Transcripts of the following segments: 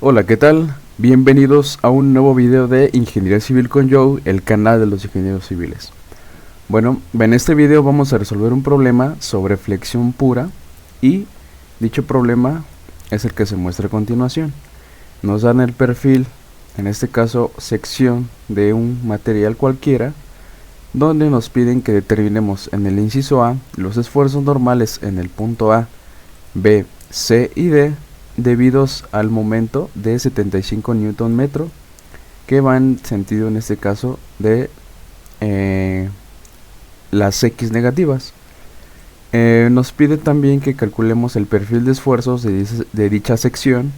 Hola, ¿qué tal? Bienvenidos a un nuevo video de Ingeniería Civil con Joe, el canal de los ingenieros civiles. Bueno, en este video vamos a resolver un problema sobre flexión pura y dicho problema es el que se muestra a continuación. Nos dan el perfil, en este caso sección de un material cualquiera, donde nos piden que determinemos en el inciso A los esfuerzos normales en el punto A, B, C y D debidos al momento de 75 Nm que va en sentido en este caso de las X negativas. Nos pide también que calculemos el perfil de esfuerzos de dicha sección,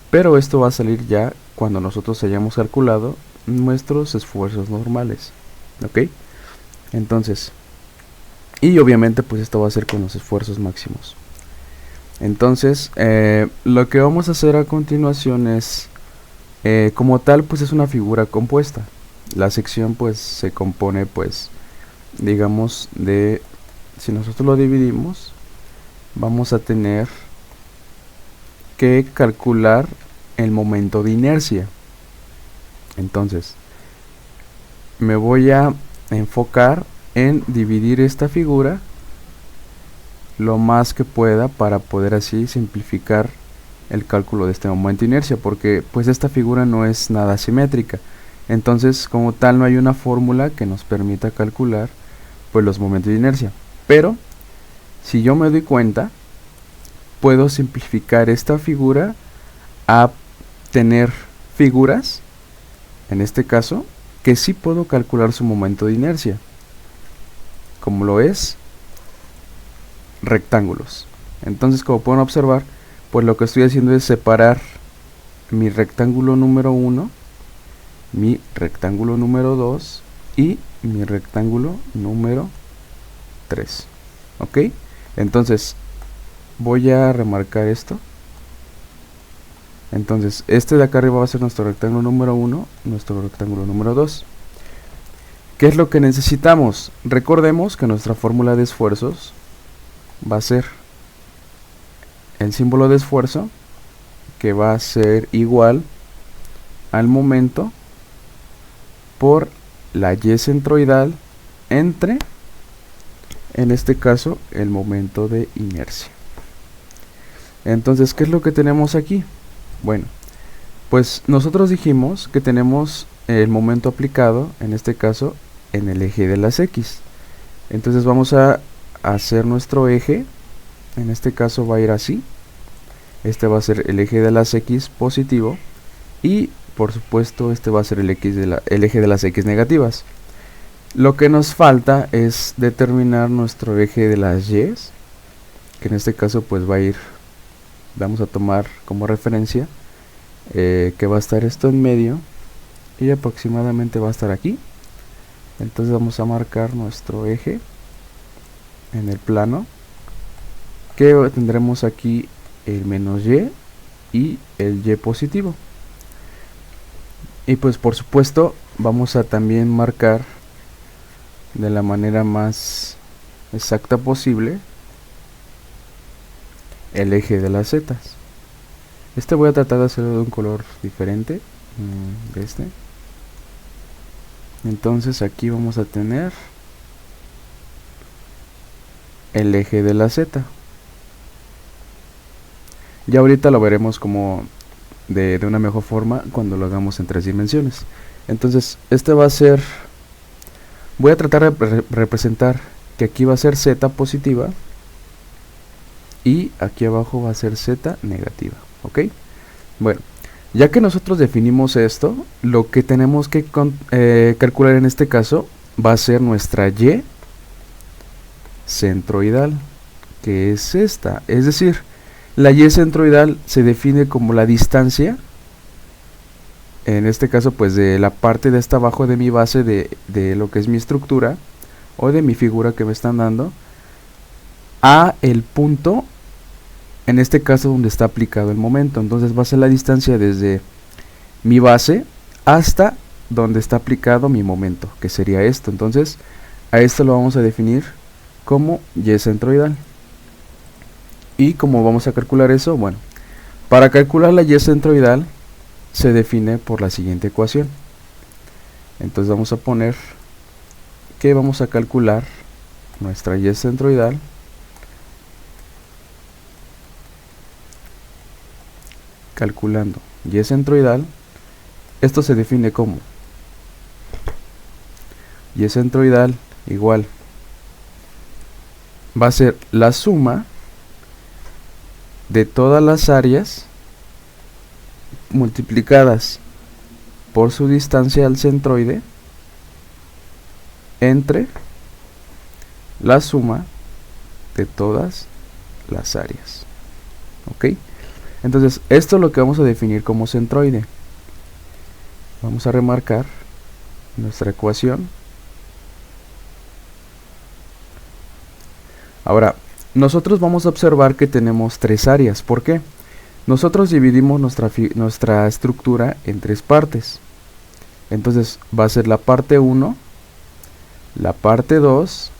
pero esto va a salir ya cuando nosotros hayamos calculado nuestros esfuerzos normales, ¿ok? Entonces, y obviamente pues esto va a ser con los esfuerzos máximos. Entonces, lo que vamos a hacer a continuación es, como tal, pues es una figura compuesta. La sección pues se compone pues, digamos, de, si nosotros lo dividimos, vamos a tener que calcular el momento de inercia. Entonces, me voy a enfocar en dividir esta figura lo más que pueda para poder así simplificar el cálculo de este momento de inercia, porque pues esta figura no es nada simétrica. Entonces, como tal, no hay una fórmula que nos permita calcular pues los momentos de inercia. Pero si yo me doy cuenta, puedo simplificar esta figura a tener figuras, en este caso, que sí puedo calcular su momento de inercia, como lo es rectángulos. Entonces, como pueden observar, pues lo que estoy haciendo es separar mi rectángulo número 1, mi rectángulo número 2 y mi rectángulo número 3. ¿Ok? Entonces, voy a remarcar esto. Entonces, este de acá arriba va a ser nuestro rectángulo número 1, nuestro rectángulo número 2. ¿Qué es lo que necesitamos? Recordemos que nuestra fórmula de esfuerzos va a ser el símbolo de esfuerzo, que va a ser igual al momento por la Y centroidal entre, en este caso, el momento de inercia. Entonces, ¿qué es lo que tenemos aquí? Bueno, pues nosotros dijimos que tenemos el momento aplicado, en este caso, en el eje de las X. Entonces vamos a hacer nuestro eje, en este caso va a ir así. Este va a ser el eje de las X positivo y por supuesto este va a ser el eje de las X negativas. Lo que nos falta es determinar nuestro eje de las Y, que en este caso pues va a ir, vamos a tomar como referencia que va a estar esto en medio y aproximadamente va a estar aquí. Entonces vamos a marcar nuestro eje en el plano, que tendremos aquí el menos y el Y positivo. Y pues por supuesto vamos a también marcar de la manera más exacta posible el eje de las Z. Este voy a tratar de hacerlo de un color diferente de este. Entonces aquí vamos a tener el eje de la Z. Ya ahorita lo veremos como de una mejor forma cuando lo hagamos en 3 dimensiones. Entonces este va a ser, voy a tratar de representar que aquí va a ser Z positiva y aquí abajo va a ser Z negativa. ¿Ok? Bueno, ya que nosotros definimos esto, lo que tenemos que calcular en este caso va a ser nuestra Y centroidal, que es esta. Es decir, la Y centroidal se define como la distancia, en este caso pues de la parte de esta abajo de mi base de lo que es mi estructura o de mi figura que me están dando, a el punto, en este caso donde está aplicado el momento. Entonces va a ser la distancia desde mi base hasta donde está aplicado mi momento, que sería esto. Entonces a esto lo vamos a definir como Y centroidal. ¿Y cómo vamos a calcular eso? Bueno, para calcular la Y centroidal se define por la siguiente ecuación. Entonces vamos a poner que vamos a calcular nuestra y centroidal calculando y centroidal. Esto se define como y centroidal igual va a ser la suma de todas las áreas multiplicadas por su distancia al centroide entre la suma de todas las áreas. ¿Ok? Entonces, esto es lo que vamos a definir como centroide. Vamos a remarcar nuestra ecuación. Ahora, nosotros vamos a observar que tenemos tres áreas. ¿Por qué? Nosotros dividimos nuestra estructura en tres partes. Entonces, va a ser la parte 1, la parte 2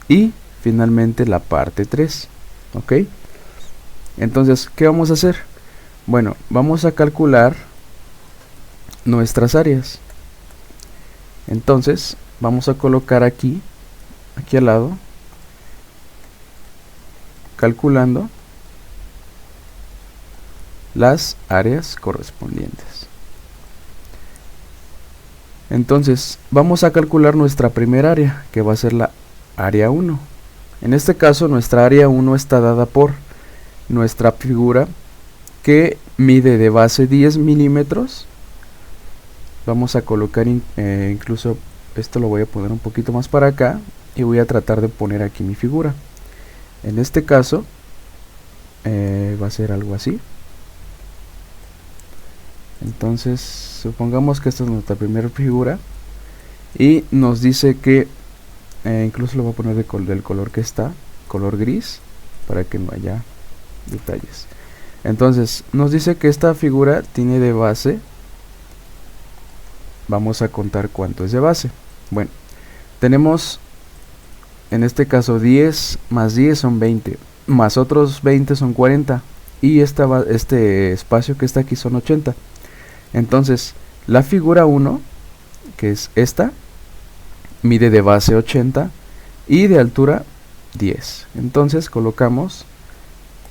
y finalmente la parte 3. ¿Ok? Entonces, ¿qué vamos a hacer? Bueno, vamos a calcular nuestras áreas. Entonces, vamos a colocar aquí al lado, calculando las áreas correspondientes. Entonces, vamos a calcular nuestra primera área, que va a ser la área 1. En este caso, nuestra área 1 está dada por nuestra figura que mide de base 10 milímetros. Vamos a colocar incluso esto lo voy a poner un poquito más para acá y voy a tratar de poner aquí mi figura. En este caso va a ser algo así. Entonces supongamos que esta es nuestra primera figura y nos dice que incluso lo voy a poner del color que está, color gris, para que no haya detalles. Entonces nos dice que esta figura tiene de base, vamos a contar cuánto es de base. Bueno, tenemos en este caso 10 más 10 son 20, más otros 20 son 40 y este espacio que está aquí son 80. Entonces la figura 1, que es esta, mide de base 80 y de altura 10. Entonces colocamos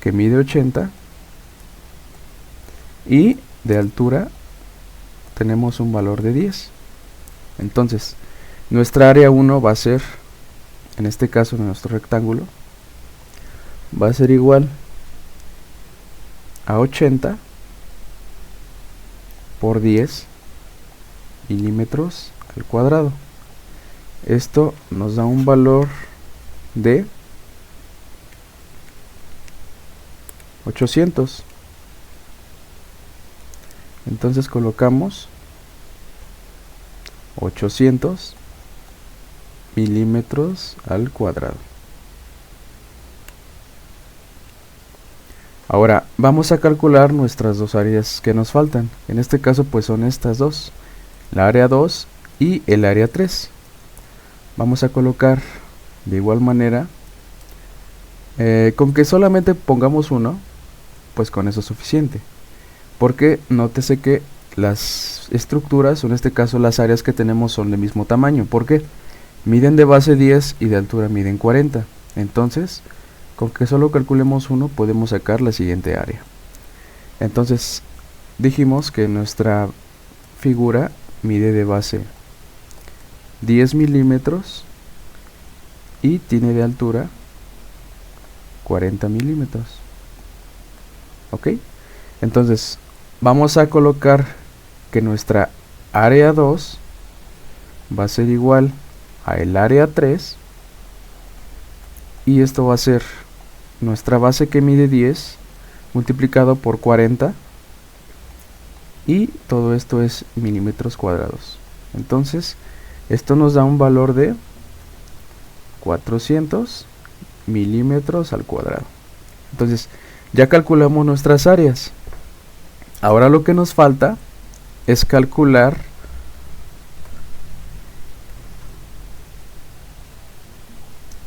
que mide 80 y de altura tenemos un valor de 10. Entonces nuestra área 1 va a ser, en este caso de nuestro rectángulo, va a ser igual a 80 por 10 milímetros al cuadrado. Esto nos da un valor de 800. Entonces colocamos 800 milímetros al cuadrado. Ahora vamos a calcular nuestras dos áreas que nos faltan. En este caso pues son estas dos, la área 2 y el área 3. Vamos a colocar de igual manera, con que solamente pongamos uno, pues con eso es suficiente, porque nótese que las estructuras, o en este caso las áreas que tenemos, son del mismo tamaño. ¿Por qué? Miden de base 10 y de altura miden 40. Entonces, con que solo calculemos uno, podemos sacar la siguiente área. Entonces, dijimos que nuestra figura mide de base 10 milímetros y tiene de altura 40 milímetros. ¿Ok? Entonces, vamos a colocar que nuestra área 2 va a ser igual a el área 3 y esto va a ser nuestra base que mide 10 multiplicado por 40 y todo esto es milímetros cuadrados. Entonces esto nos da un valor de 400 milímetros al cuadrado. Entonces ya calculamos nuestras áreas. Ahora lo que nos falta es calcular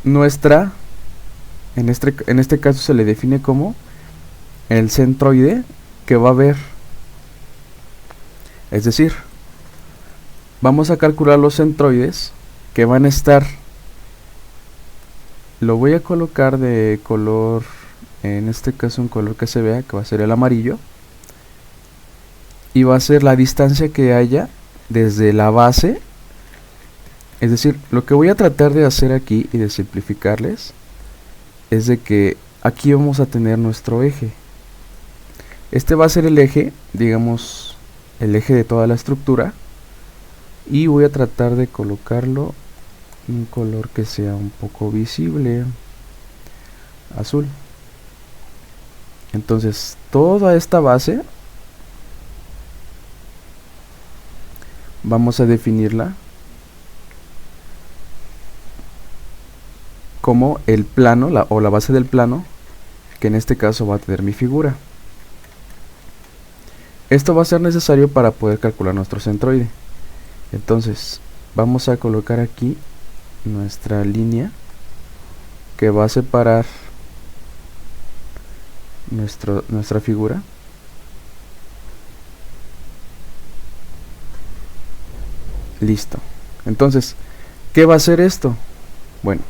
nuestra, en este caso se le define como el centroide que va a ver Es decir, vamos a calcular los centroides que van a estar, lo voy a colocar de color, en este caso un color que se vea, que va a ser el amarillo, y va a ser la distancia que haya desde la base. Es decir, lo que voy a tratar de hacer aquí y de simplificarles es de que aquí vamos a tener nuestro eje. Este va a ser el eje, digamos, el eje de toda la estructura, y voy a tratar de colocarlo un color que sea un poco visible, azul. Entonces toda esta base vamos a definirla como el plano o la base del plano, que en este caso va a tener mi figura. Esto va a ser necesario para poder calcular nuestro centroide. Entonces vamos a colocar aquí nuestra línea que va a separar nuestra figura. Listo. Entonces, ¿qué va a hacer esto? Bueno,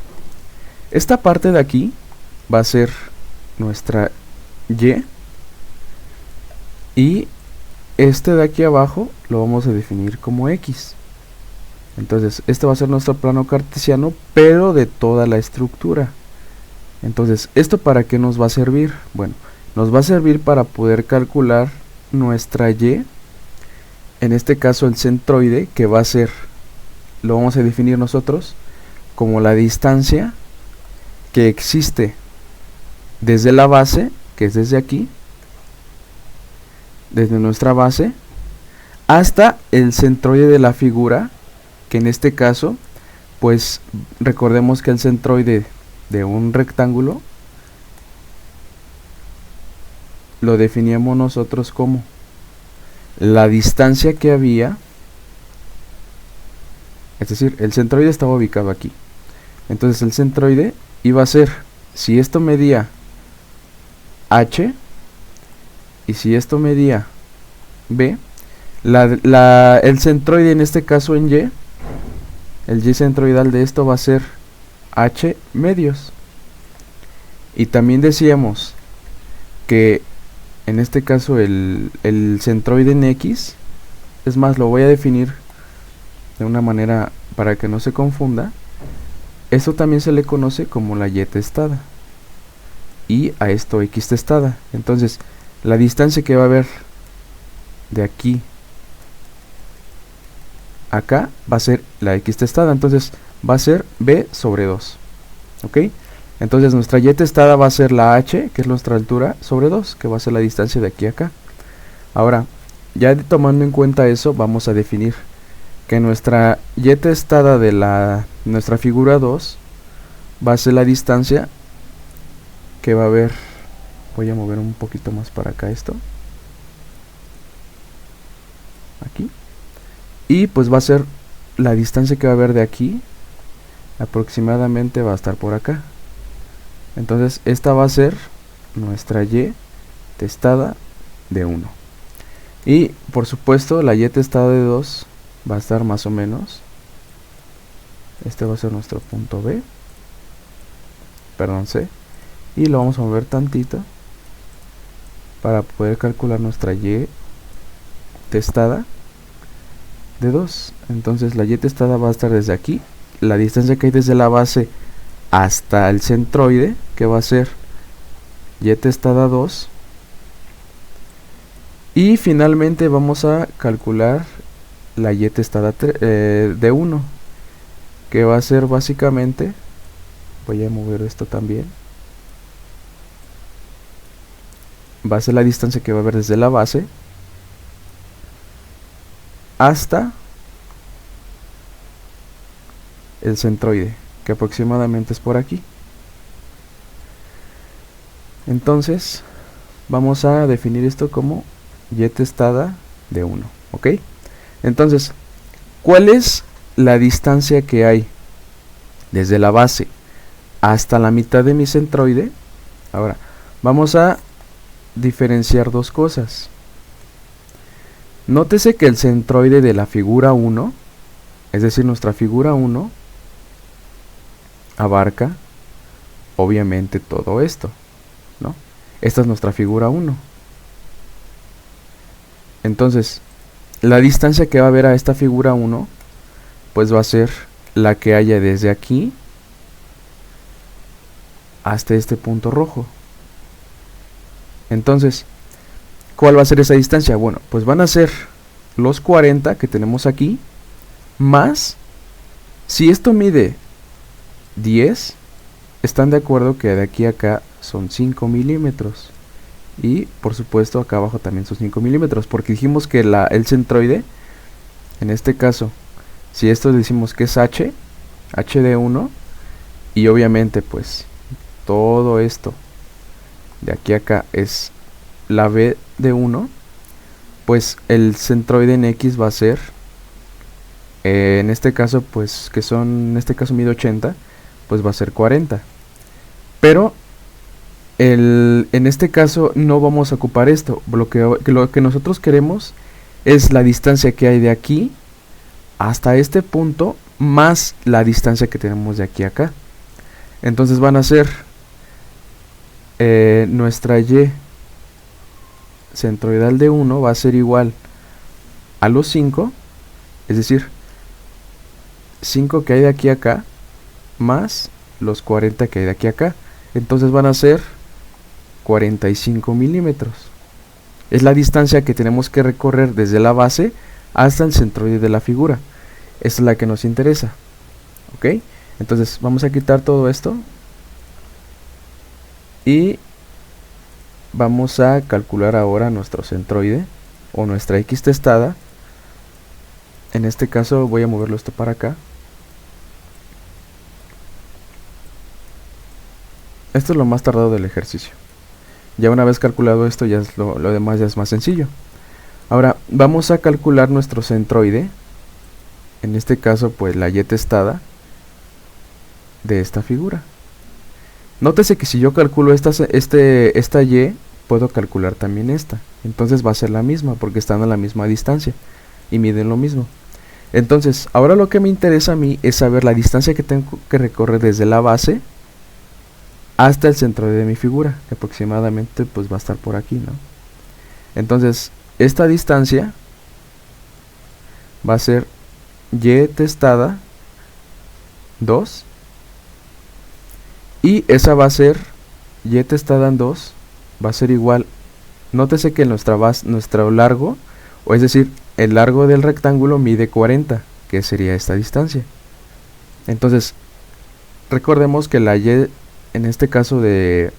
esta parte de aquí va a ser nuestra y este de aquí abajo lo vamos a definir como X. Entonces este va a ser nuestro plano cartesiano, pero de toda la estructura. Entonces, ¿esto para qué nos va a servir? Bueno, nos va a servir para poder calcular nuestra Y, en este caso el centroide, que va a ser, lo vamos a definir nosotros como la distancia que existe desde la base, que es desde aquí, desde nuestra base, hasta el centroide de la figura, que en este caso, pues recordemos que el centroide de un rectángulo lo definíamos nosotros como la distancia que había, es decir, el centroide estaba ubicado aquí. Entonces el centroide iba a ser, si esto medía H y si esto medía B, el centroide en este caso en Y, el Y centroidal de esto va a ser H medios. Y también decíamos que en este caso el centroide en X, es más, lo voy a definir de una manera para que no se confunda. Esto también se le conoce como la Y testada, y a esto X testada. Entonces la distancia que va a haber de aquí a acá va a ser la X testada, entonces va a ser B sobre 2. ¿Ok? Entonces nuestra Y testada va a ser la H, que es nuestra altura, sobre 2, que va a ser la distancia de aquí a acá. Ahora, ya tomando en cuenta eso, vamos a definir que nuestra Y testada de nuestra figura 2 va a ser la distancia que va a haber. Voy a mover un poquito más para acá esto. Aquí. Y pues va a ser la distancia que va a haber de aquí, aproximadamente va a estar por acá. Entonces esta va a ser nuestra Y testada de 1. Y por supuesto la Y testada de 2 va a estar más o menos, este va a ser nuestro punto B, perdón, C, y lo vamos a mover tantito para poder calcular nuestra Y testada de 2. Entonces la Y testada va a estar desde aquí, la distancia que hay desde la base hasta el centroide, que va a ser Y testada 2, y finalmente vamos a calcular la Y testada de 1, que va a ser básicamente, voy a mover esto también, va a ser la distancia que va a haber desde la base hasta el centroide, que aproximadamente es por aquí. Entonces vamos a definir esto como Y testada de 1. ¿Ok? Entonces, ¿cuál es la distancia que hay desde la base hasta la mitad de mi centroide? Ahora, vamos a diferenciar dos cosas. Nótese que el centroide de la figura 1, es decir, nuestra figura 1, abarca obviamente todo esto, ¿no? Esta es nuestra figura 1. Entonces, la distancia que va a haber a esta figura 1, pues va a ser la que haya desde aquí hasta este punto rojo. Entonces, ¿cuál va a ser esa distancia? Bueno, pues van a ser los 40 que tenemos aquí, más, si esto mide 10, están de acuerdo que de aquí a acá son 5 milímetros. Y por supuesto acá abajo también son 5 milímetros, porque dijimos que el centroide, en este caso, si esto decimos que es H de 1, y obviamente pues todo esto de aquí a acá es la B de 1, pues el centroide en X va a ser, en este caso pues que son, en este caso mide 80, pues va a ser 40. Pero en este caso no vamos a ocupar esto. Lo que nosotros queremos es la distancia que hay de aquí hasta este punto más la distancia que tenemos de aquí a acá. Entonces van a ser nuestra Y centroidal de 1 va a ser igual a los 5, es decir, 5 que hay de aquí a acá más los 40 que hay de aquí a acá. Entonces van a ser 45 milímetros. Es la distancia que tenemos que recorrer desde la base hasta el centroide de la figura. Esta es la que nos interesa. ¿Ok? Entonces vamos a quitar todo esto y vamos a calcular ahora nuestro centroide o nuestra X testada. En este caso voy a moverlo esto para acá. Esto es lo más tardado del ejercicio. Ya una vez calculado esto, ya es lo demás ya es más sencillo. Ahora vamos a calcular nuestro centroide. En este caso pues la Y testada de esta figura. Nótese que si yo calculo esta Y, puedo calcular también esta. Entonces va a ser la misma porque están a la misma distancia y miden lo mismo. Entonces ahora lo que me interesa a mí es saber la distancia que tengo que recorrer desde la base hasta el centroide de mi figura, que aproximadamente pues va a estar por aquí, ¿no? Entonces esta distancia va a ser Y testada 2, y esa va a ser Y testada en 2, va a ser igual, nótese que nuestro largo, o es decir, el largo del rectángulo mide 40, que sería esta distancia. Entonces recordemos que la Y, en este caso de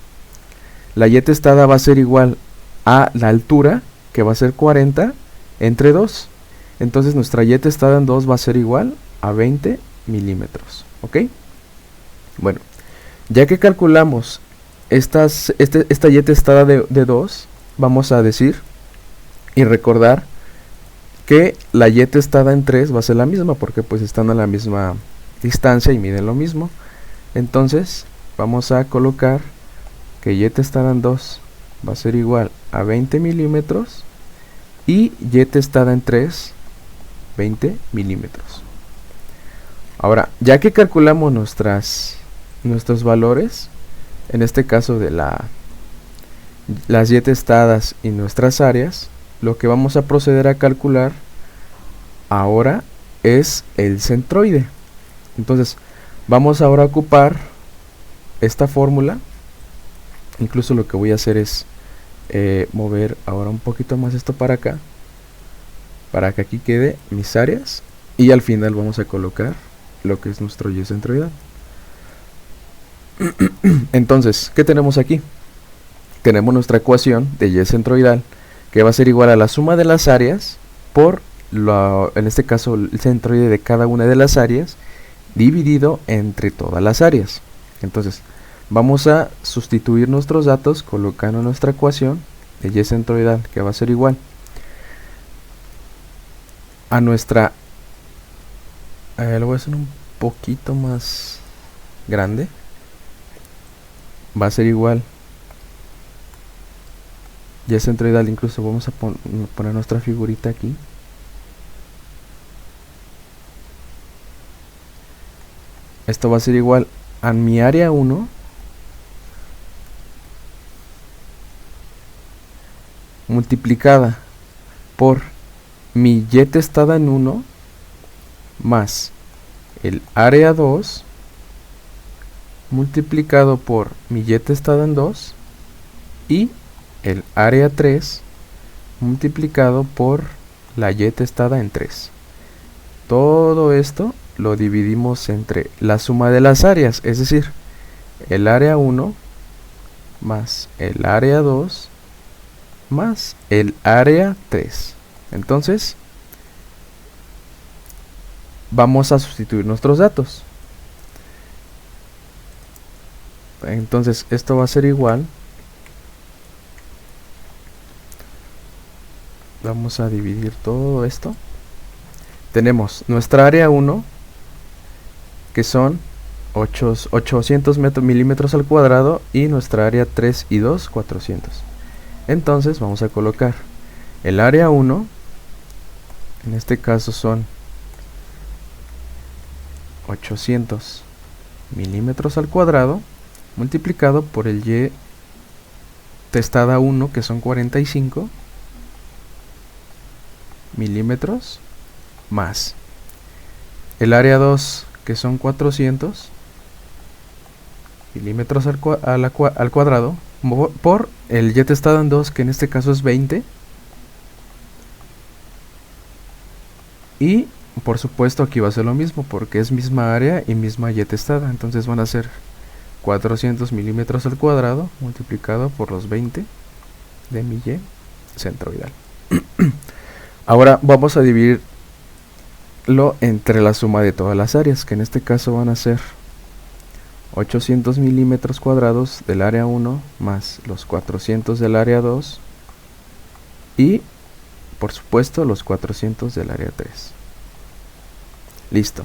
la Y testada, va a ser igual a la altura, que va a ser 40 entre 2. Entonces nuestra Y testada en 2 va a ser igual a 20 milímetros. ¿Ok? Bueno, ya que calculamos esta Y testada de 2, vamos a decir y recordar que la Y testada en 3 va a ser la misma, porque pues están a la misma distancia y miden lo mismo. Entonces vamos a colocar que Y testada en 2 va a ser igual a 20 milímetros y Y testada en 3 20 milímetros. Ahora, ya que calculamos nuestros valores, en este caso de las Y testadas y nuestras áreas, lo que vamos a proceder a calcular ahora es el centroide. Entonces vamos ahora a ocupar esta fórmula. Incluso lo que voy a hacer es mover ahora un poquito más esto para acá, para que aquí quede mis áreas, y al final vamos a colocar lo que es nuestro Y centroidal. Entonces, ¿qué tenemos aquí? Tenemos nuestra ecuación de Y centroidal, que va a ser igual a la suma de las áreas por, en este caso, el centroide de cada una de las áreas, dividido entre todas las áreas. Entonces, vamos a sustituir nuestros datos colocando nuestra ecuación de Y centroidal, que va a ser igual a nuestra... lo voy a hacer un poquito más grande. Va a ser igual Y centroidal, incluso vamos a poner nuestra figurita aquí. Esto va a ser igual a mi área 1 multiplicada por mi y testada en 1 más el área 2 multiplicado por mi y testada en 2 y el área 3 multiplicado por la y testada en 3. Todo esto lo dividimos entre la suma de las áreas, es decir, el área 1 más el área 2 más el área 3. Entonces, vamos a sustituir nuestros datos. Entonces, esto va a ser igual. Vamos a dividir todo esto. Tenemos nuestra área 1, que son 800 milímetros al cuadrado, y nuestra área 3 y 2, 400. Entonces vamos a colocar el área 1, en este caso son 800 milímetros al cuadrado, multiplicado por el y testada 1, que son 45 milímetros, más el área 2, que son 400 milímetros al cuadrado, por el y testado en 2, que en este caso es 20, y por supuesto aquí va a ser lo mismo porque es misma área y misma y testada. Entonces van a ser 400 milímetros al cuadrado multiplicado por los 20 de mi y centroidal. Ahora vamos a dividirlo entre la suma de todas las áreas, que en este caso van a ser 800 milímetros cuadrados del área 1 más los 400 del área 2 y por supuesto los 400 del área 3. Listo.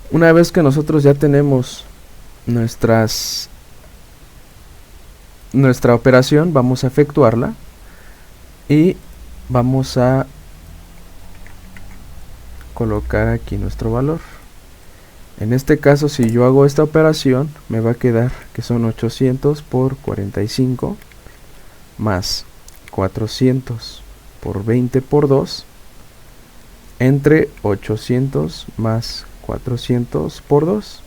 Una vez que nosotros ya tenemos nuestra operación, vamos a efectuarla y vamos a colocar aquí nuestro valor. En este caso, si yo hago esta operación, me va a quedar que son 800 por 45 más 400 por 20 por 2 entre 800 más 400 por 2.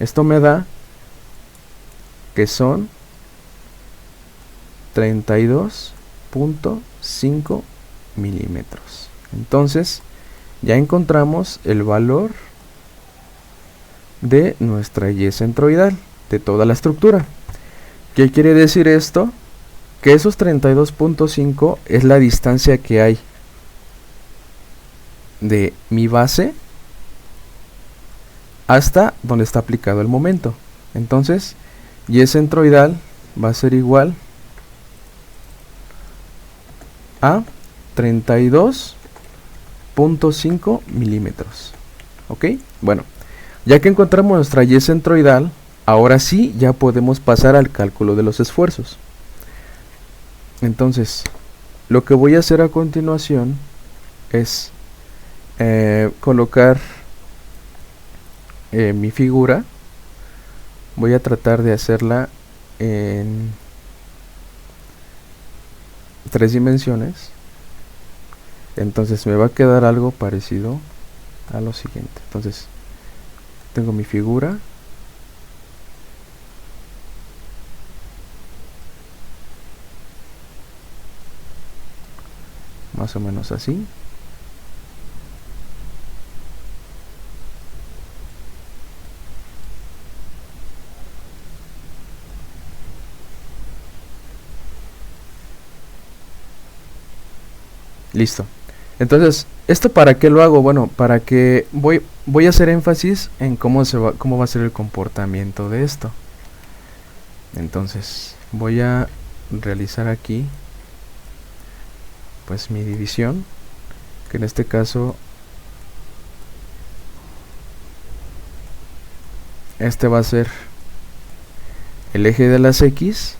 Esto me da que son 32.5 milímetros. Entonces, ya encontramos el valor de nuestra y centroidal de toda la estructura. ¿Qué quiere decir esto? Que esos 32.5 es la distancia que hay de mi base hasta donde está aplicado el momento. Entonces, y centroidal va a ser igual a 32.5 milímetros. ¿Ok? Bueno, ya que encontramos nuestra y centroidal, ahora sí ya podemos pasar al cálculo de los esfuerzos. Entonces, lo que voy a hacer a continuación es colocar mi figura. Voy a tratar de hacerla en 3 dimensiones. Entonces me va a quedar algo parecido a lo siguiente. Entonces tengo mi figura, más o menos así. Listo. Entonces, ¿esto para qué lo hago? Bueno, para que voy a hacer énfasis en cómo va a ser el comportamiento de esto. Entonces, voy a realizar aquí pues mi división, que en este caso este va a ser el eje de las X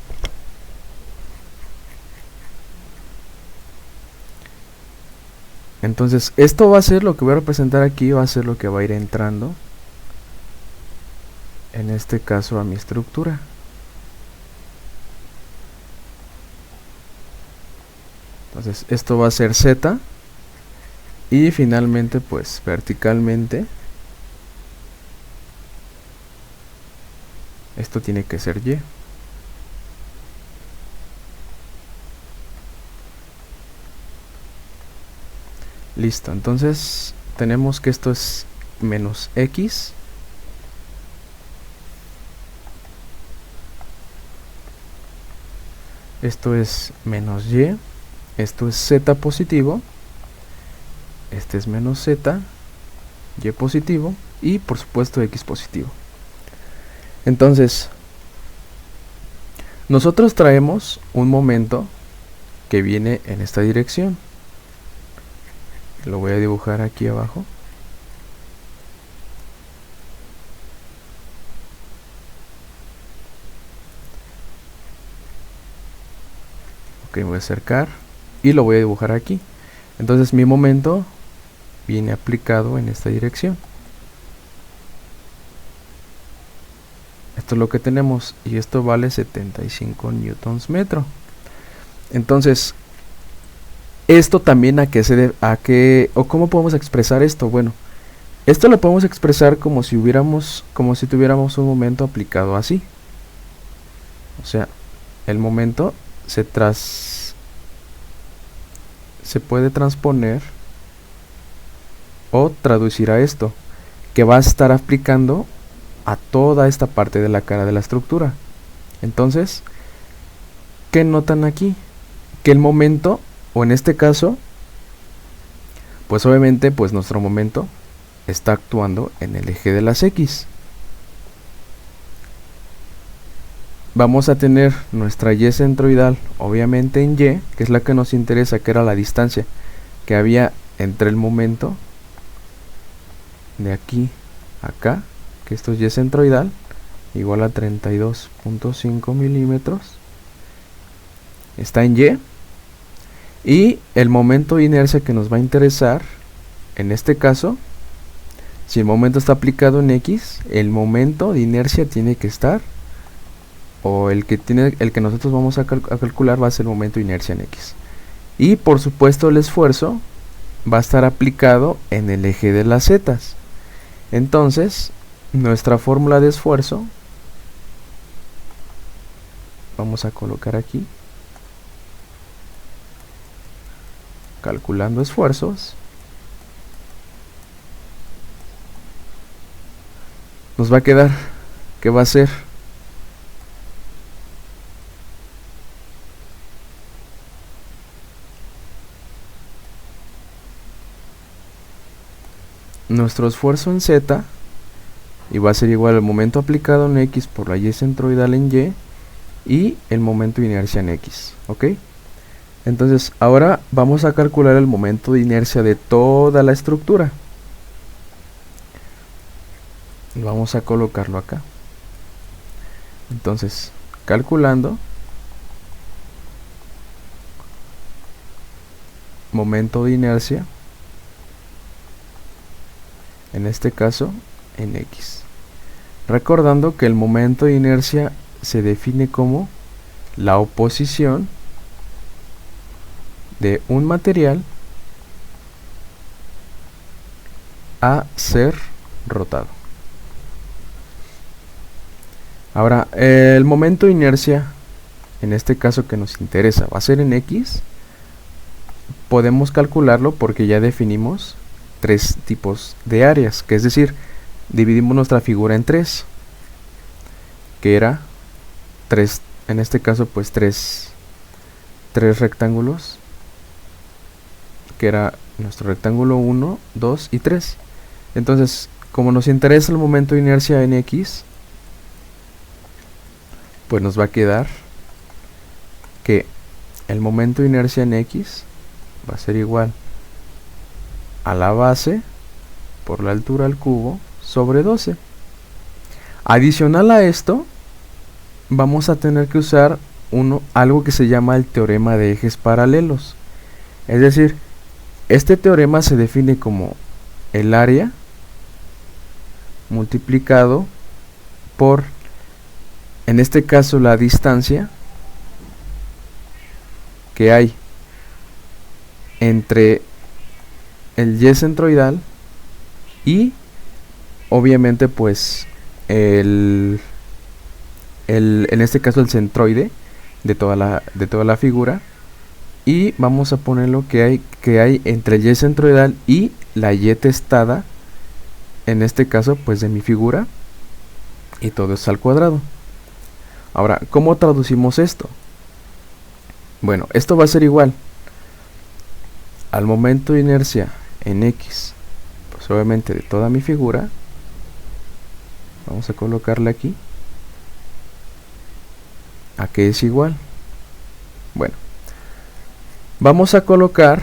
Entonces esto va a ser lo que voy a representar aquí, va a ser lo que va a ir entrando en este caso a mi estructura. Entonces esto va a ser Z y finalmente pues verticalmente esto tiene que ser Y. Listo, entonces tenemos que esto es menos X. Esto es menos Y. Esto es Z positivo. Este es menos Z. Y positivo. Y por supuesto X positivo. Entonces, nosotros traemos un momento que viene en esta dirección. Lo voy a dibujar aquí abajo. Ok, voy a acercar y lo voy a dibujar aquí. Entonces mi momento viene aplicado en esta dirección. Esto es lo que tenemos y esto vale 75 newtons metro. Entonces, esto también a qué o cómo podemos expresar esto. Bueno, esto lo podemos expresar como si tuviéramos un momento aplicado así. O sea, el momento se puede transponer o traducir a esto, que va a estar aplicando a toda esta parte de la cara de la estructura. Entonces, ¿qué notan aquí? Que el momento, o en este caso, pues obviamente pues nuestro momento está actuando en el eje de las X. Vamos a tener nuestra Y centroidal obviamente en Y, que es la que nos interesa, que era la distancia que había entre el momento de aquí a acá, que esto es Y centroidal, igual a 32.5 milímetros. Está en Y. Y el momento de inercia que nos va a interesar, en este caso, si el momento está aplicado en X, el momento de inercia tiene que estar, o el que nosotros vamos a calcular va a ser el momento de inercia en X. Y por supuesto el esfuerzo va a estar aplicado en el eje de las Z. Entonces, nuestra fórmula de esfuerzo, vamos a colocar aquí, calculando esfuerzos, nos va a quedar que va a ser nuestro esfuerzo en Z, y va a ser igual al momento aplicado en X por la Y centroidal en Y, y el momento de inercia en X. ¿Ok? Entonces ahora vamos a calcular el momento de inercia de toda la estructura. Vamos a colocarlo acá. Entonces, calculando momento de inercia, en este caso en X. Recordando que el momento de inercia se define como la oposición de un material a ser rotado. Ahora, el momento de inercia, en este caso que nos interesa, va a ser en X. Podemos calcularlo porque ya definimos tres tipos de áreas, que es decir, dividimos nuestra figura en tres, que era tres, en este caso pues tres rectángulos, que era nuestro rectángulo 1, 2 y 3. Entonces, como nos interesa el momento de inercia en X, pues nos va a quedar que el momento de inercia en X va a ser igual a la base por la altura al cubo sobre 12. Adicional a esto, vamos a tener que usar algo que se llama el teorema de ejes paralelos. Es decir, Este teorema se define como el área multiplicado por, en este caso, la distancia que hay entre el Y centroidal y obviamente pues en este caso el centroide de toda la figura, y vamos a poner lo que hay entre el Y centroidal y la Y testada, en este caso pues de mi figura, y todo es al cuadrado. Ahora, ¿cómo traducimos esto? Bueno, esto va a ser igual al momento de inercia en X, pues obviamente de toda mi figura. Vamos a colocarle aquí a que es igual. Bueno, vamos a colocar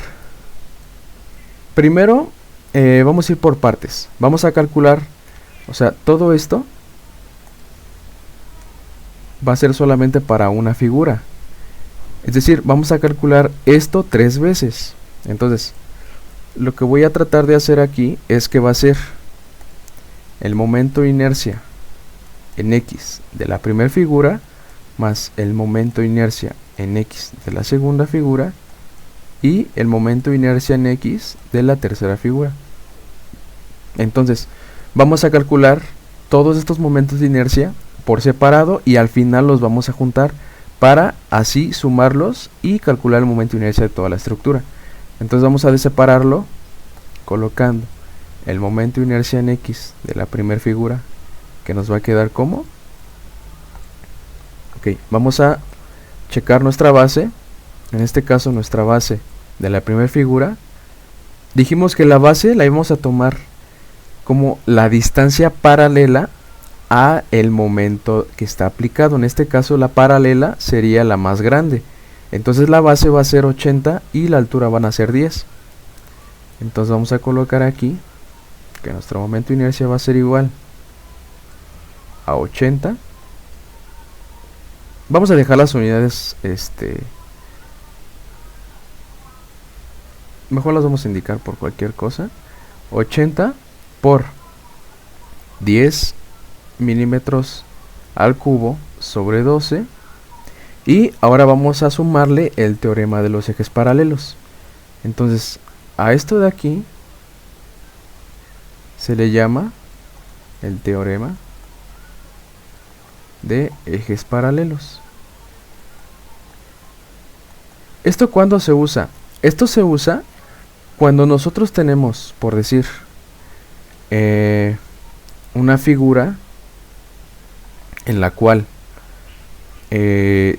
primero, vamos a ir por partes. Vamos a calcular, o sea, todo esto va a ser solamente para una figura. Es decir, vamos a calcular esto 3 veces. Entonces, lo que voy a tratar de hacer aquí es que va a ser el momento de inercia en X de la primera figura más el momento de inercia en X de la segunda figura y el momento de inercia en X de la tercera figura. Entonces, vamos a calcular todos estos momentos de inercia por separado y al final los vamos a juntar para así sumarlos y calcular el momento de inercia de toda la estructura. Entonces vamos a separarlo colocando el momento de inercia en X de la primera figura, que nos va a quedar como. Ok, vamos a checar nuestra base. En este caso nuestra base de la primera figura. Dijimos que la base la íbamos a tomar como la distancia paralela a el momento que está aplicado. En este caso la paralela sería la más grande. Entonces la base va a ser 80 y la altura van a ser 10. Entonces vamos a colocar aquí que nuestro momento de inercia va a ser igual a 80. Vamos a dejar las unidades, mejor las vamos a indicar por cualquier cosa. 80 por 10 milímetros al cubo sobre 12. Y ahora vamos a sumarle el teorema de los ejes paralelos. Entonces, a esto de aquí se le llama el teorema de ejes paralelos. ¿Esto cuándo se usa? Esto se usa cuando nosotros tenemos, por decir, una figura en la cual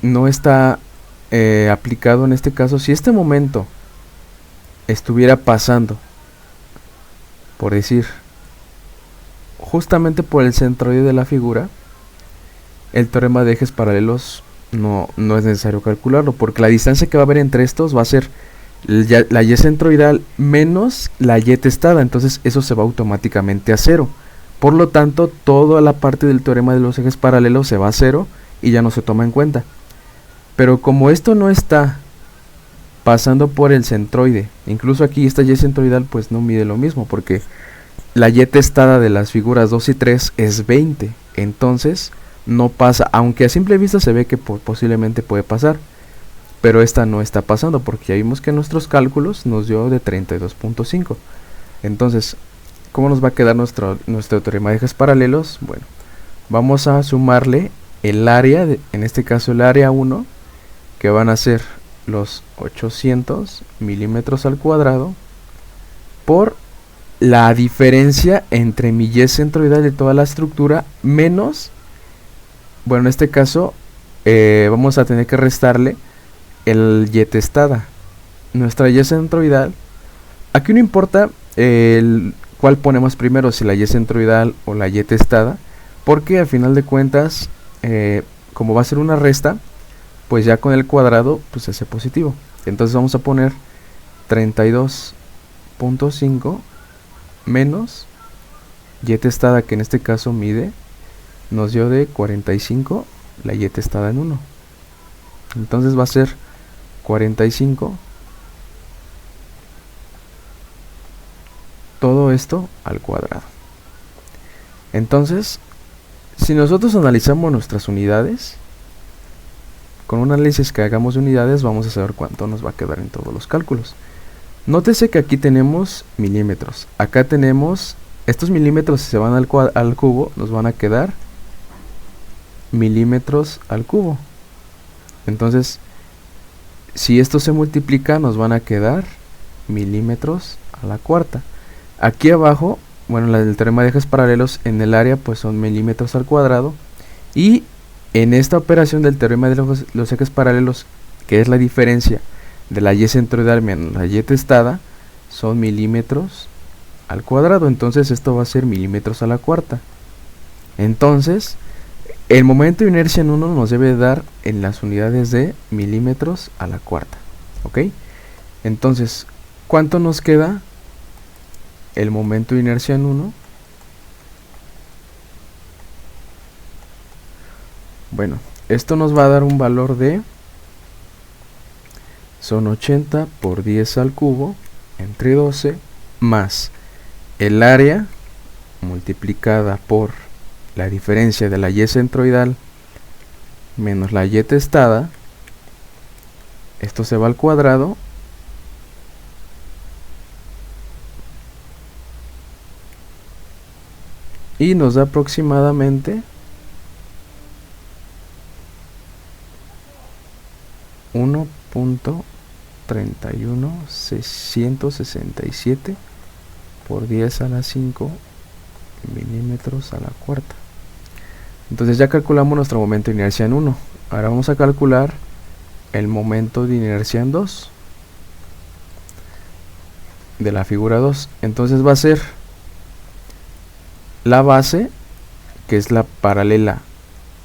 no está aplicado, en este caso, si este momento estuviera pasando, por decir, justamente por el centroide de la figura, el teorema de ejes paralelos no es necesario calcularlo, porque la distancia que va a haber entre estos va a ser la Y centroidal menos la Y testada, entonces eso se va automáticamente a 0. Por lo tanto, toda la parte del teorema de los ejes paralelos se va a 0 y ya no se toma en cuenta. Pero como esto no está pasando por el centroide, incluso aquí esta Y centroidal pues no mide lo mismo, porque la Y testada de las figuras 2 y 3 es 20, entonces no pasa, aunque a simple vista se ve que posiblemente puede pasar, pero esta no está pasando porque ya vimos que nuestros cálculos nos dio de 32.5. Entonces, ¿cómo nos va a quedar nuestro teorema de ejes paralelos? Bueno, vamos a sumarle el área, en este caso el área 1, que van a ser los 800 milímetros al cuadrado, por la diferencia entre mi Y centroidal de toda la estructura menos, bueno, en este caso vamos a tener que restarle el Y testada. Nuestra Y centroidal, aquí no importa cuál ponemos primero, si la Y centroidal o la Y testada, porque al final de cuentas, como va a ser una resta, pues ya con el cuadrado pues hace positivo. Entonces vamos a poner 32.5 menos Y testada, que en este caso mide, nos dio de 45 la Y testada en 1. Entonces va a ser 45 todo esto al cuadrado. Entonces, si nosotros analizamos nuestras unidades, con un análisis que hagamos de unidades vamos a saber cuánto nos va a quedar en todos los cálculos. Nótese que aquí tenemos milímetros, acá tenemos, estos milímetros si se van al cubo nos van a quedar milímetros al cubo. Entonces, si esto se multiplica nos van a quedar milímetros a la cuarta. Aquí abajo, bueno, el teorema de ejes paralelos en el área pues son milímetros al cuadrado, y en esta operación del teorema de los ejes paralelos, que es la diferencia de la y centroidal menos la y testada, son milímetros al cuadrado. Entonces esto va a ser milímetros a la cuarta. Entonces el momento de inercia en 1 nos debe dar en las unidades de milímetros a la cuarta. ¿Ok? Entonces, ¿cuánto nos queda el momento de inercia en 1? Bueno, esto nos va a dar un valor de, son 80 por 10 al cubo entre 12 más el área multiplicada por la diferencia de la y centroidal menos la y testada. Esto se va al cuadrado y nos da aproximadamente 1.31667 por 10 a la 5 milímetros a la cuarta. Entonces ya calculamos nuestro momento de inercia en 1. Ahora vamos a calcular el momento de inercia en 2 de la figura 2. Entonces va a ser la base, que es la paralela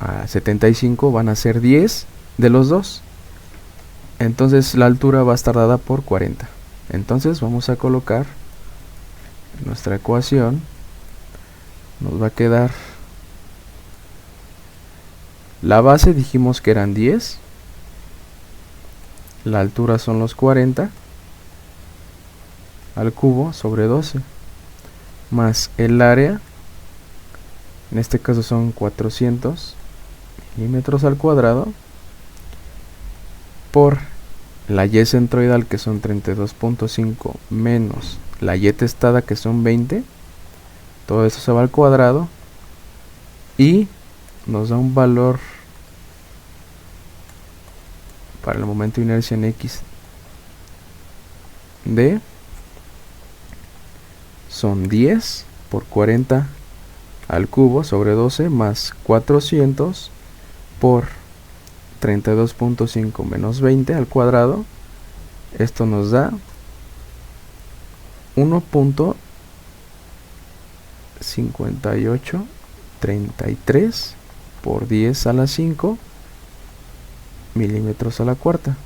a 75, van a ser 10 de los dos. Entonces la altura va a estar dada por 40. Entonces vamos a colocar nuestra ecuación. Nos va a quedar, la base dijimos que eran 10, la altura son los 40 al cubo sobre 12, más el área, en este caso son 400 milímetros al cuadrado, por la y centroidal, que son 32.5, menos la y testada, que son 20. Todo esto se va al cuadrado y nos da un valor para el momento de inercia en X de, son 10 por 40 al cubo sobre 12 más 400 por 32.5 menos 20 al cuadrado. Esto nos da 1.5833 por 10 a la 5 milímetros a la cuarta.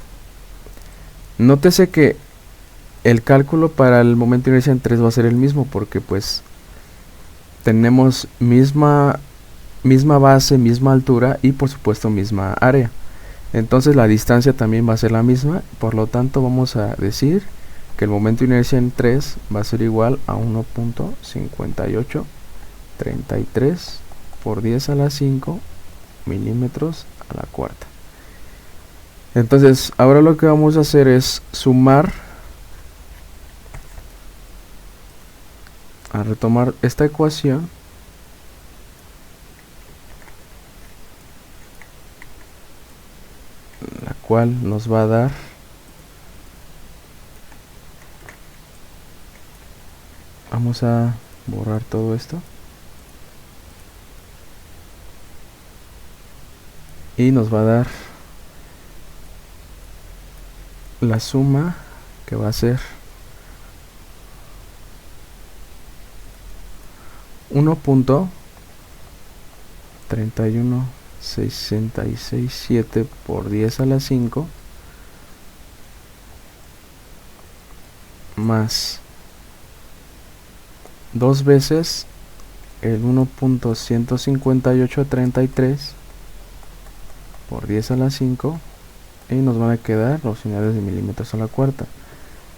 Nótese que el cálculo para el momento de inercia en 3 va a ser el mismo, porque pues tenemos misma base, misma altura y por supuesto misma área. Entonces la distancia también va a ser la misma, por lo tanto vamos a decir que el momento de inercia en 3 va a ser igual a 1.5833 por 10 a la 5 milímetros a la cuarta. Entonces ahora lo que vamos a hacer es sumar, a retomar esta ecuación, la cual nos va a dar vamos a borrar todo esto y nos va a dar la suma, que va a ser 1.31667 por 10 a la 5 más 2 veces el 1.15833 por 10 a la 5, y nos van a quedar las unidades de milímetros a la cuarta.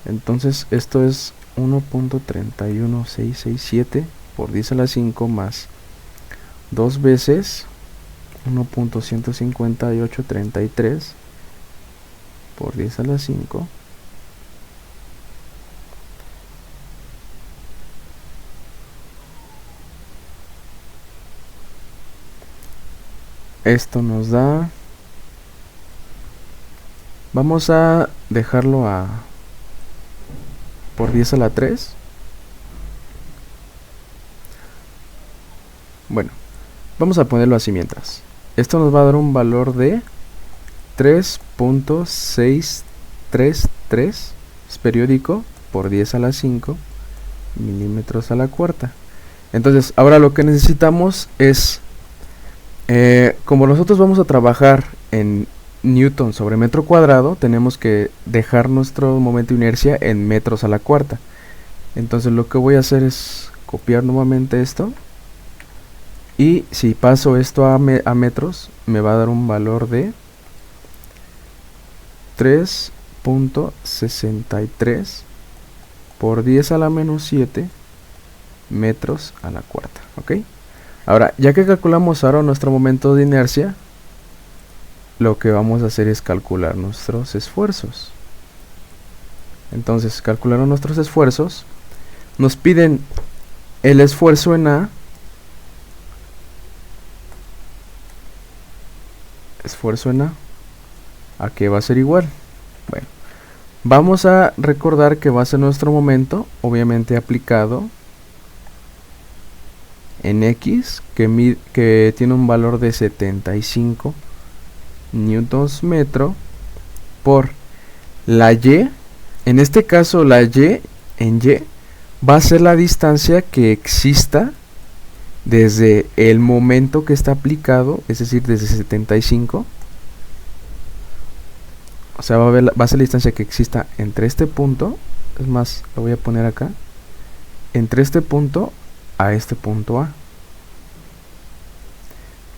Entonces esto es 1.31667 por 10 a la 5 más 2 veces 1.15833 por 10 a la 5 esto nos da, vamos a dejarlo a por 10 a la 3. Bueno, vamos a ponerlo así mientras. Esto nos va a dar un valor de 3.633, es periódico, por 10 a la 5 milímetros a la cuarta. Entonces, ahora lo que necesitamos es, como nosotros vamos a trabajar en newton sobre metro cuadrado, tenemos que dejar nuestro momento de inercia en metros a la cuarta. Entonces lo que voy a hacer es copiar nuevamente esto, y si paso esto a metros, me va a dar un valor de 3.63 por 10 a la menos 7 metros a la cuarta. ¿Ok? Ahora, ya que calculamos ahora nuestro momento de inercia, lo que vamos a hacer es calcular nuestros esfuerzos. Entonces, calculando nuestros esfuerzos, nos piden el esfuerzo en A, ¿a qué va a ser igual? Bueno, vamos a recordar que va a ser nuestro momento, obviamente aplicado en X, que tiene un valor de 75 newtons metro, por la Y. En este caso la Y en Y va a ser la distancia que exista desde el momento que está aplicado, es decir, desde 75. O sea, va a ser la distancia que exista entre este punto, es más, lo voy a poner acá, entre este punto a este punto A.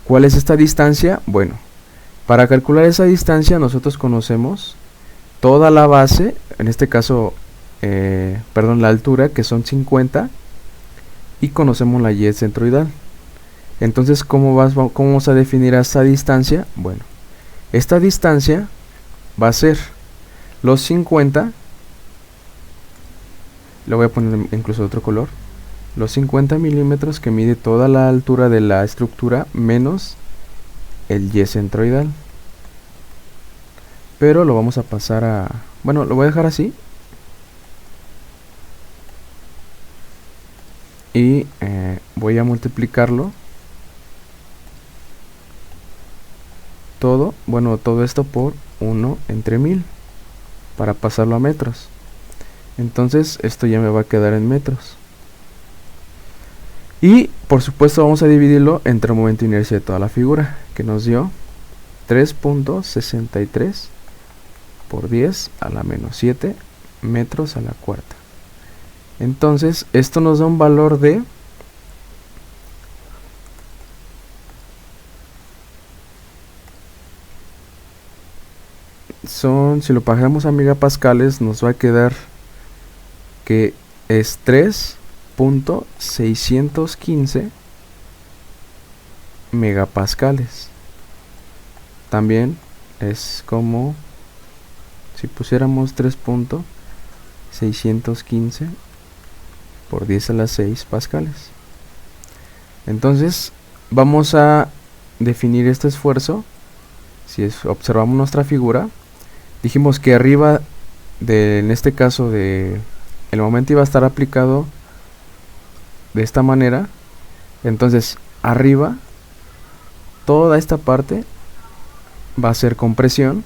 ¿Cuál es esta distancia? Bueno, para calcular esa distancia nosotros conocemos toda la base, en este caso, la altura, que son 50, y conocemos la y centroidal. Entonces, ¿cómo vamos a definir esta distancia? Bueno, esta distancia va a ser los 50, le voy a poner incluso otro color, los 50 milímetros que mide toda la altura de la estructura menos el y centroidal. Pero lo vamos a pasar a, bueno, lo voy a dejar así, y voy a multiplicarlo todo esto por 1 entre 1000 para pasarlo a metros. Entonces esto ya me va a quedar en metros, y por supuesto vamos a dividirlo entre el momento de inercia de toda la figura, que nos dio 3.63 por 10 a la menos 7 metros a la cuarta. Entonces esto nos da un valor de si lo pasamos a megapascales, nos va a quedar que es 3.615 megapascales. También es como si pusiéramos 3.615 por 10 a la 6 pascales. Entonces vamos a definir este esfuerzo. Si observamos nuestra figura, dijimos que arriba en este caso el momento iba a estar aplicado de esta manera. Entonces arriba, toda esta parte va a ser compresión,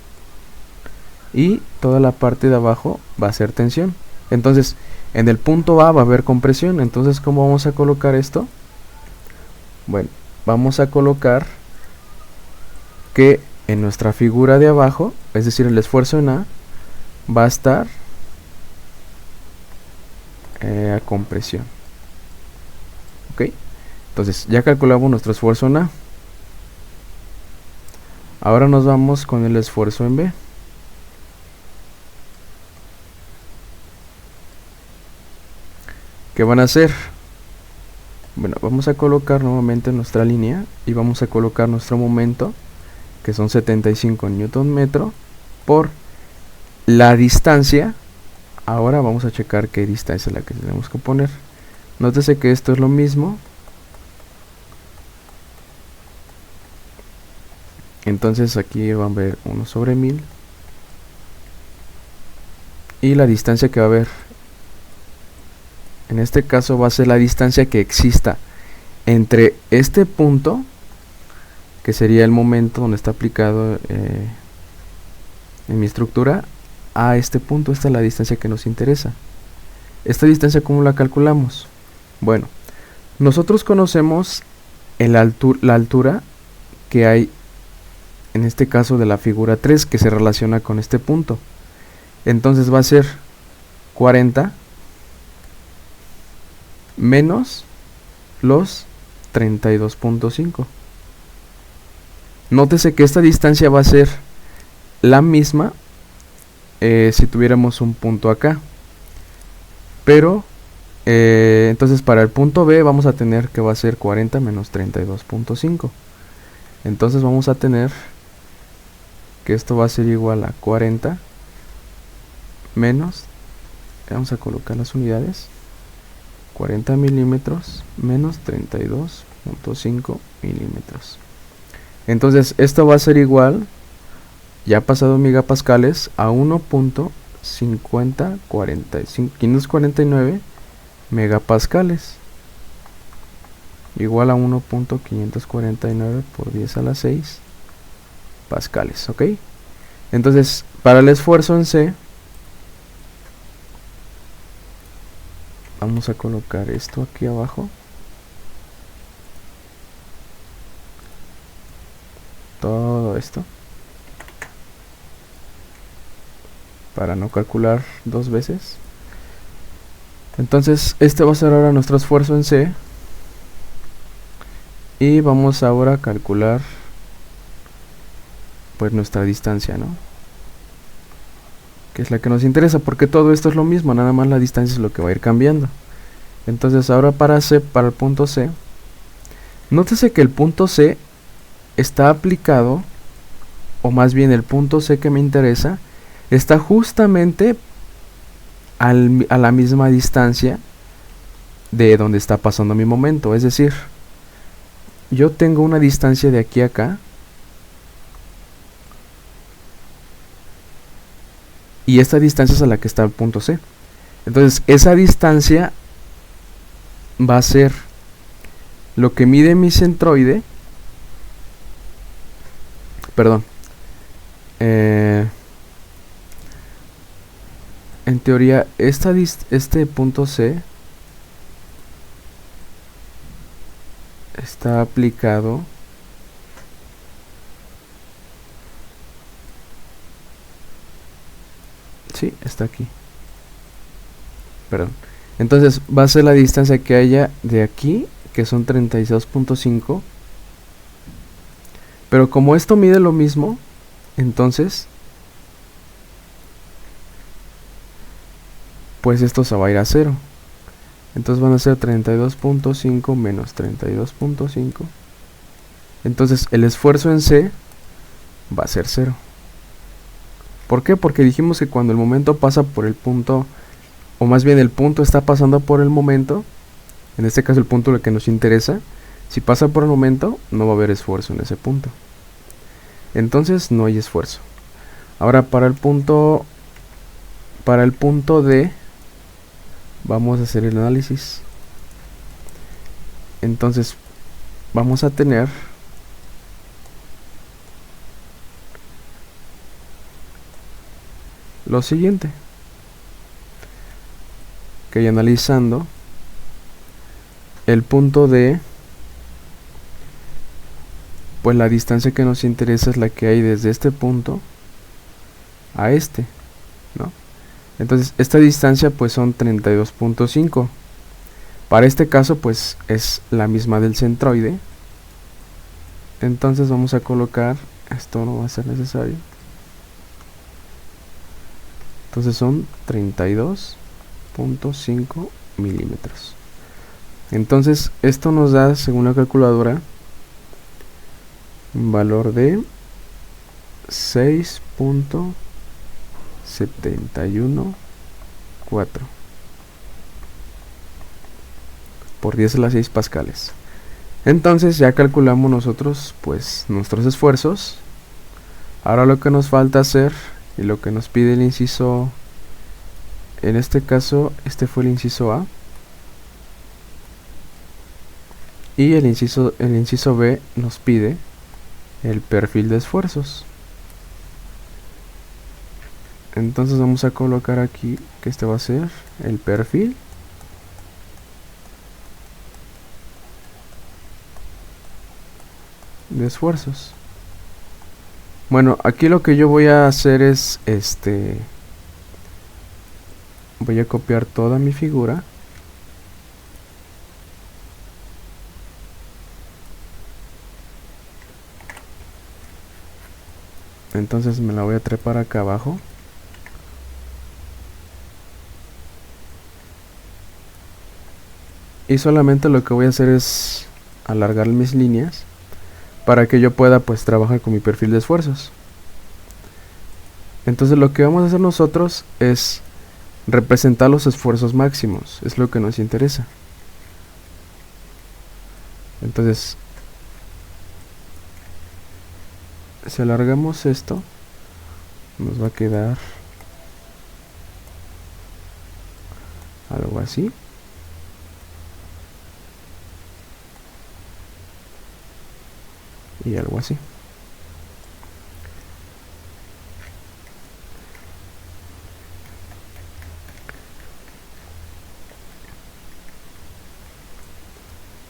y toda la parte de abajo va a ser tensión. Entonces en el punto A va a haber compresión. Entonces, ¿cómo vamos a colocar esto? Bueno, vamos a colocar que en nuestra figura de abajo, es decir, el esfuerzo en A, va a estar a compresión. Ok, entonces ya calculamos nuestro esfuerzo en A. Ahora nos vamos con el esfuerzo en B. ¿Qué van a hacer? Bueno, vamos a colocar nuevamente nuestra línea y vamos a colocar nuestro momento, que son 75 newton metro, por la distancia. Ahora vamos a checar qué distancia es la que tenemos que poner. Nótese que esto es lo mismo. Entonces aquí van a ver 1 sobre 1000. Y la distancia que va a haber, en este caso va a ser la distancia que exista entre este punto, que sería el momento donde está aplicado en mi estructura, a este punto. Esta es la distancia que nos interesa. ¿Esta distancia cómo la calculamos? Bueno, nosotros conocemos la altura que hay, en este caso de la figura 3, que se relaciona con este punto. Entonces va a ser 40 menos los 32.5. Nótese que esta distancia va a ser la misma si tuviéramos un punto acá. Pero entonces para el punto B vamos a tener que va a ser 40 menos 32.5. Entonces vamos a tener que esto va a ser igual a 40 menos, vamos a colocar las unidades, 40 milímetros menos 32.5 milímetros. Entonces esto va a ser igual, ya pasado megapascales, a 1.549 megapascales, igual a 1.549 por 10 a la 6 pascales, ¿ok? Entonces para el esfuerzo en C vamos a colocar esto aquí abajo, todo esto, para no calcular dos veces. Entonces este va a ser ahora nuestro esfuerzo en C, y vamos ahora a calcular pues nuestra distancia, ¿no? Que es la que nos interesa, porque todo esto es lo mismo, nada más la distancia es lo que va a ir cambiando. Entonces ahora para el punto C, nótese que el punto C está aplicado, o más bien el punto C que me interesa, está justamente a la misma distancia de donde está pasando mi momento. Es decir, yo tengo una distancia de aquí a acá, y esta distancia es a la que está el punto C. Entonces esa distancia va a ser lo que mide mi centroide, perdón, en teoría este punto C está aplicado sí, está aquí, perdón. Entonces va a ser la distancia que haya de aquí, que son 32.5, pero como esto mide lo mismo, entonces pues esto se va a ir a 0. Entonces van a ser 32.5 menos 32.5. Entonces el esfuerzo en C va a ser 0. ¿Por qué? Porque dijimos que cuando el momento pasa por el punto, o más bien el punto está pasando por el momento, en este caso el punto que nos interesa, si pasa por el momento no va a haber esfuerzo en ese punto. Entonces no hay esfuerzo. Ahora para el punto D vamos a hacer el análisis. Entonces vamos a tener lo siguiente, que analizando el punto D, pues la distancia que nos interesa es la que hay desde este punto a este, ¿no? Entonces esta distancia pues son 32.5. Para este caso pues es la misma del centroide. Entonces vamos a colocar, esto no va a ser necesario. Entonces son 32.5 milímetros. Entonces esto nos da, según la calculadora, un valor de 6.714 por 10 a la 6 pascales. Entonces ya calculamos nosotros pues nuestros esfuerzos. Ahora lo que nos falta hacer y lo que nos pide el inciso, en este caso este fue el inciso A, y el inciso B nos pide el perfil de esfuerzos. Entonces vamos a colocar aquí que este va a ser el perfil de esfuerzos. Bueno, aquí lo que yo voy a hacer es voy a copiar toda mi figura entonces me la voy a trepar acá abajo y solamente lo que voy a hacer es alargar mis líneas para que yo pueda pues trabajar con mi perfil de esfuerzos. Entonces lo que vamos a hacer nosotros es representar los esfuerzos máximos, es lo que nos interesa. Entonces si alargamos esto nos va a quedar algo así. Y algo así.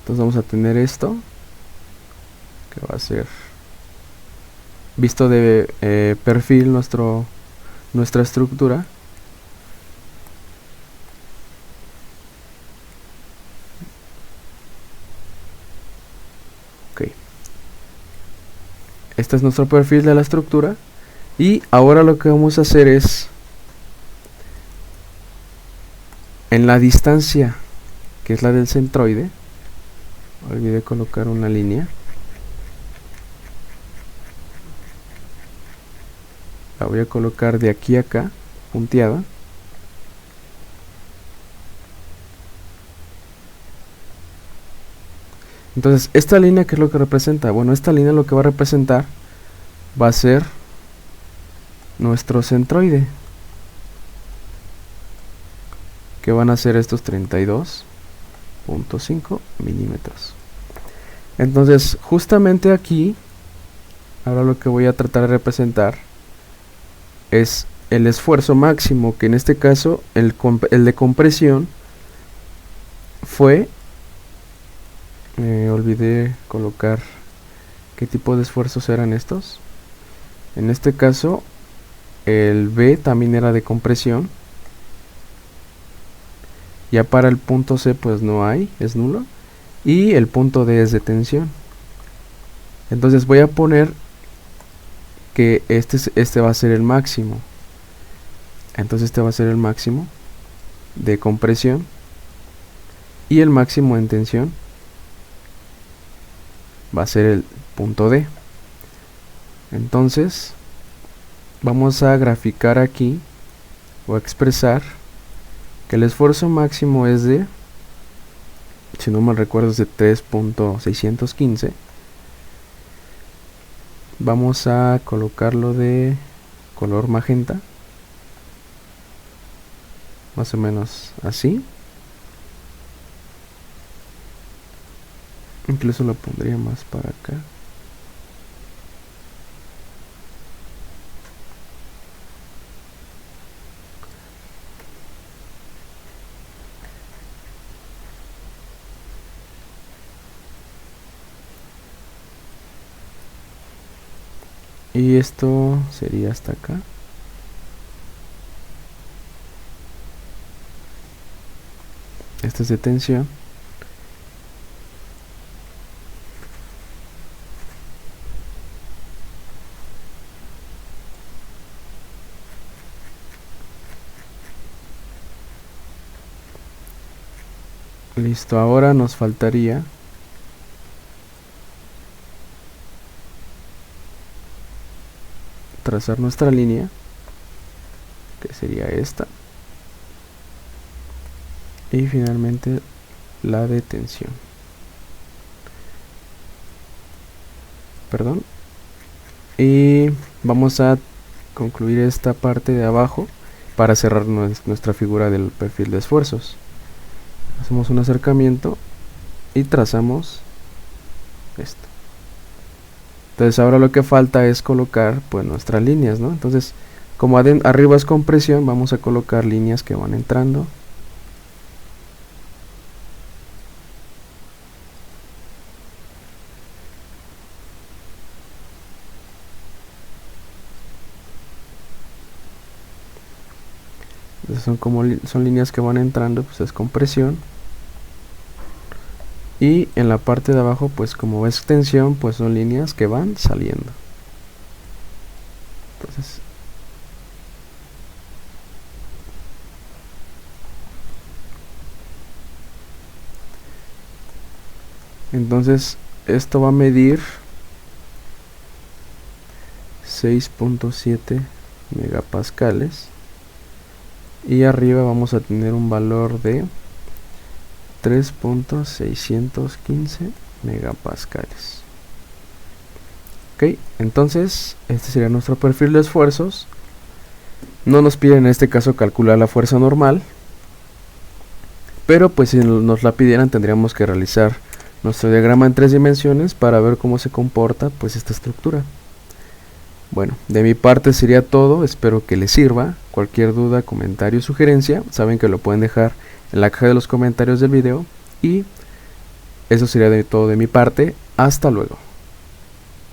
Entonces vamos a tener esto que va a ser visto de perfil nuestra estructura. Ok, este es nuestro perfil de la estructura y ahora lo que vamos a hacer es en la distancia que es la del centroide, olvidé colocar una línea, la voy a colocar de aquí a acá punteada. Entonces esta línea, ¿qué es lo que representa? Bueno, esta línea lo que va a representar va a ser nuestro centroide, que van a ser estos 32.5 milímetros. Entonces justamente aquí ahora lo que voy a tratar de representar es el esfuerzo máximo, que en este caso el de compresión fue, olvidé colocar qué tipo de esfuerzos eran estos. En este caso el B también era de compresión. Ya para el punto C pues no hay, es nulo. Y el punto D es de tensión. Entonces voy a poner que este va a ser el máximo. Entonces este va a ser el máximo de compresión. Y el máximo en tensión va a ser el punto D. Entonces vamos a graficar aquí o a expresar que el esfuerzo máximo es de, si no mal recuerdo, es de 3.615. Vamos a colocarlo de color magenta, más o menos así. Incluso lo pondría más para acá. Y esto sería hasta acá. Este es de tensión. Listo, ahora nos faltaría trazar nuestra línea, que sería esta, y finalmente la detención. Perdón. Y vamos a concluir esta parte de abajo para cerrar nuestra figura del perfil de esfuerzos. Hacemos un acercamiento y trazamos esto. Entonces ahora lo que falta es colocar pues nuestras líneas, ¿no? Entonces, como arriba es compresión, vamos a colocar líneas que van entrando. Entonces son líneas que van entrando, pues es compresión. Y en la parte de abajo, pues como es extensión, pues son líneas que van saliendo. Entonces esto va a medir 6.7 megapascales. Y arriba vamos a tener un valor de 3.615 megapascales. Ok, entonces este sería nuestro perfil de esfuerzos. No nos piden en este caso calcular la fuerza normal, pero pues si nos la pidieran tendríamos que realizar nuestro diagrama en 3 dimensiones para ver cómo se comporta pues esta estructura. Bueno, de mi parte sería todo, espero que les sirva. Cualquier duda, comentario o sugerencia, saben que lo pueden dejar en la caja de los comentarios del video. Y eso sería todo de mi parte, hasta luego.